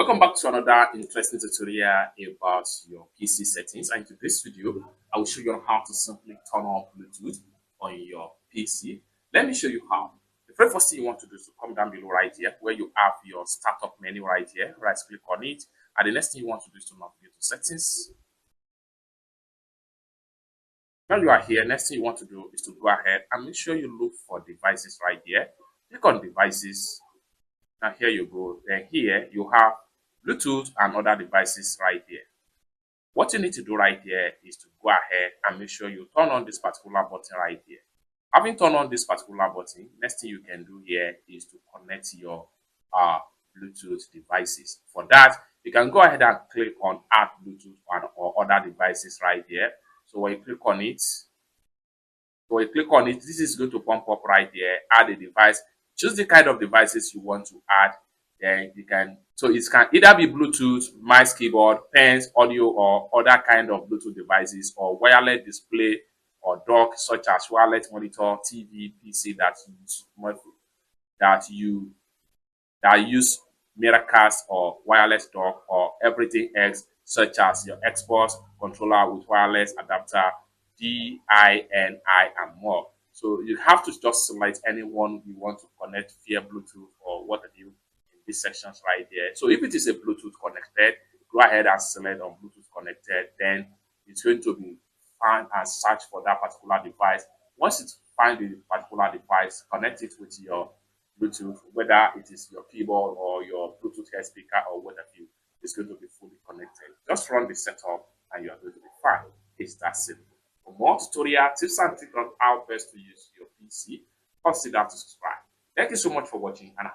Welcome back to another interesting tutorial about your PC settings. And in today's video, I will show you how to simply turn on Bluetooth on your PC. Let me show you how. The very first thing you want to do is to come down below right here where you have your startup menu right here. Right click on it. And the next thing you want to do is to navigate to settings. When you are here, next thing you want to do is to go ahead and make sure you look for devices right here. Click on devices. And here you go. Then here you have Bluetooth and other devices right here. What you need to do right here is to go ahead and make sure you turn on this particular button right here. Having turned on this particular button, next thing you can do here is to connect your Bluetooth devices. For that, you can go ahead and click on Add Bluetooth or other devices right here. So when you click on it, this is going to pump up right here. Add a device. Choose the kind of devices you want to add. Then you can, so it can either be Bluetooth, mouse, keyboard, pens, audio, or other kind of Bluetooth devices, or wireless display or dock such as wireless monitor, TV, PC that use Miracast or wireless dock, or everything else such as your Xbox controller with wireless adapter, DINI, and more. So you have to just select anyone you want to connect via Bluetooth or what have you in these sections right there. So if it is a Bluetooth connected, go ahead and select on Bluetooth connected. Then it's going to be find and search for that particular device. Once it finds the particular device, connect it with your Bluetooth, whether it is your keyboard or your Bluetooth head speaker or what have you. It's going to be fully connected. Just run the setup and you are going to be fine. It's that simple. For more tutorial tips and tricks on how best to use your PC, consider to subscribe. Thank you so much for watching and